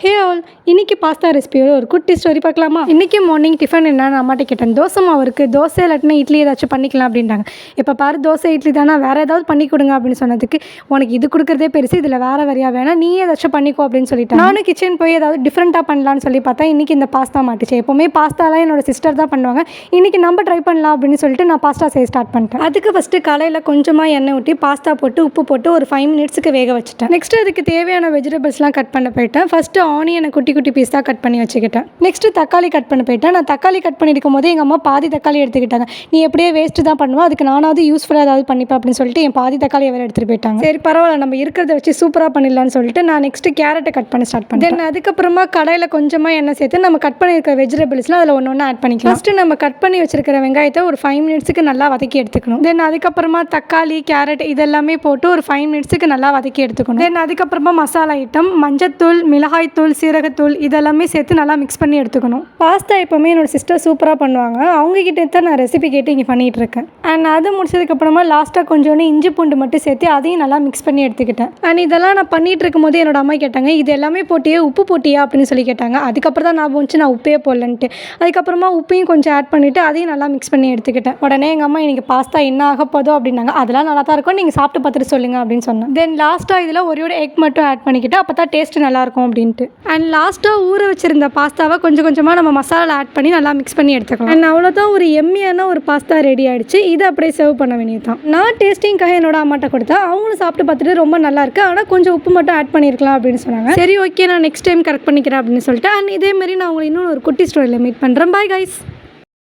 Hey all, இன்றைக்கி pasta ரெசிபியோட ஒரு குட்டி ஸ்டோரி பார்க்கலாமா? இன்றைக்கி மார்னிங் டிஃபன் என்னன்னு அம்மாட்ட கேட்டேன். தோசை மாவு இருக்குது, தோசை இல்லாட்டினா இட்லி ஏதாச்சும் பண்ணிக்கலாம் அப்படின்ட்டாங்க. இப்போ பாரு தோசை இட்லி தானே, வேறு ஏதாவது பண்ணி கொடுங்க அப்படின்னு சொன்னதுக்கு, உனக்கு இது கொடுக்குறதே பெருசு, இதில் வேறு வரையா வேணாம், நீ ஏதாச்சும் பண்ணிக்கோ அப்படின்னு சொல்லிட்டேன். நானும் கிச்சன் போய் ஏதாவது டிஃப்ரெண்ட்டாக பண்ணலான்னு சொல்லி பார்த்தா இன்றைக்கி இந்த பாஸ்தா மாட்டுச்சு. எப்போவுமே பாஸ்தாலாம் என்னோட சிஸ்டர் தான் பண்ணுவாங்க. இன்றைக்கி நம்ம ட்ரை பண்ணலாம் அப்படின்னு சொல்லிட்டு நான் பாஸ்தா செய்ய ஸ்டார்ட் பண்ணிட்டேன். அதுக்கு ஃபஸ்ட்டு கலையில் கொஞ்சமாக எண்ணெய் ஊற்றி பாஸ்தா போட்டு உப்பு போட்டு ஒரு 5 மினிட்ஸுக்கு வேக வச்சுட்டேன். நெக்ஸ்ட் அதுக்கு தேவையான வெஜிடபிள்ஸ்லாம் கட் பண்ண போயிட்டேன். ஃபஸ்ட்டு ஆனியனை குட்டி குட்டி பீஸ் தான் கட் பண்ணி வச்சுக்கிட்டேன். நெக்ஸ்ட்டு தக்காளி கட் பண்ண போயிட்டேன். நான் தக்காளி கட் பண்ணியிருக்கும் போது எங்கள் அம்மா பாதி தக்காளி எடுத்துக்கிட்டாங்க. நீ எப்படியே வேஸ்ட்டு தான் பண்ணுவோம், அதுக்கு நானாவது யூஸ்ஃபுல்லாக ஏதாவது பண்ணிப்பேன் அப்படின்னு சொல்லிட்டு என் பாதி தக்காளியை வேறு எடுத்துகிட்டு போயிட்டாங்க. சரி பரவாயில்ல, நம்ம இருக்கிறத வச்சு சூப்பராக பண்ணிடலான்னு சொல்லிட்டு நான் நெக்ஸ்ட்டு கேரட்டை கட் பண்ண ஸ்டார்ட் பண்ணேன். தென் அதுக்கப்புறமா கடையில் கொஞ்சமாக எண்ணெய் சேர்த்து நம்ம கட் பண்ணியிருக்க வெஜிடபிள்ஸ்லாம் அதில் ஒன்று ஆட் பண்ணிக்கலாம். ஃபஸ்ட்டு நம்ம கட் பண்ணி வச்சிருக்கிற வெங்காயத்தை ஒரு 5 மினிட்ஸுக்கு நல்லா வதக்கி எடுத்துக்கணும். தென் அதுக்கப்புறமா தக்காளி கேரட் இதெல்லாமே போட்டு ஒரு 5 மினிட்ஸுக்கு நல்லா வதக்கி எடுத்துக்கணும். தென் அதுக்கப்புறமா மசாலா ஐட்டம் மஞ்சத்தூள், மிளகாய்த்தூள், சீரகத்தூள் இதெல்லாமே சேர்த்து நல்லா மிக்ஸ் பண்ணி எடுத்துக்கணும். பாஸ்தா எப்போவுமே என்னோட சிஸ்டர் சூப்பராக பண்ணுவாங்க. அவங்ககிட்ட தான் நான் ரெசிபி கேட்டு இங்கே பண்ணிகிட்டு இருக்கேன். அண்ட் அது முடிச்சதுக்கப்புறமா லாஸ்ட்டாக கொஞ்சோண்டு இஞ்சி பூண்டு மட்டும் சேர்த்து அதையும் நல்லா மிக்ஸ் பண்ணி எடுத்துக்கிட்டேன். அண்ட் இதெல்லாம் நான் பண்ணிகிட்டு இருக்கும்போது என்னோட அம்மா கேட்டாங்க, இது எல்லாமே போட்டியே உப்பு போட்டியா அப்படின்னு சொல்லி கேட்டாங்க. அதுக்கப்புறம் தான் நான் வந்துச்சு நான் உப்பே போடலன்ட்டு. அதுக்கப்புறமா உப்பையும் கொஞ்சம் ஆட் பண்ணிவிட்டு அதையும் நல்லா மிக்ஸ் பண்ணி எடுத்துக்கிட்டேன். உடனே எங்கள் அம்மா எனக்கு பாஸ்தா என்ன ஆக போதோ அப்படின்னாங்க. அதெல்லாம் நல்லா தான் இருக்கும், நீங்கள் சாப்பிட்டு பார்த்துட்டு சொல்லுங்கள் அப்படின்னு சொன்னேன். தென் லாஸ்ட்டாக இதில் ஒரு எக் மட்டும் ஆட் பண்ணிக்கிட்டு அப்போ தான் டேஸ்ட்டு நல்லாயிருக்கும் அப்படின்ட்டு. அண்ட் லாஸ்ட்டாக ஊற வச்சிருந்த பாஸ்தாவை கொஞ்சம் கொஞ்சமாக நம்ம மசாலா ஆட் பண்ணி நல்லா மிக்ஸ் பண்ணி எடுத்துக்கலாம். அண்ட் அவ்வளோதான், ஒரு எம்மியான ஒரு பாஸ்தா ரெடி ஆகிடுச்சு. இதை அப்படியே சர்வ் பண்ண வேண்டியது தான். நான் டேஸ்டிங்காக என்னோட அம்மாட்ட கொடுத்தேன். அவங்களும் சாப்பிட்டு பார்த்துட்டு ரொம்ப நல்லா இருக்குது, ஆனால் கொஞ்சம் உப்பு மட்டும் ஆட் பண்ணியிருக்கலாம் அப்படின்னு சொன்னாங்க. சரி ஓகே, நான் நெக்ஸ்ட் டைம் கரெக்ட் பண்ணிக்கிறேன் அப்படின்னு சொல்லிட்டு. அண்ட் இதேமாரி நான் உங்களை இன்னும் ஒரு குட்டி ஸ்டோரியில் மீட் பண்ணுறேன். Bye guys.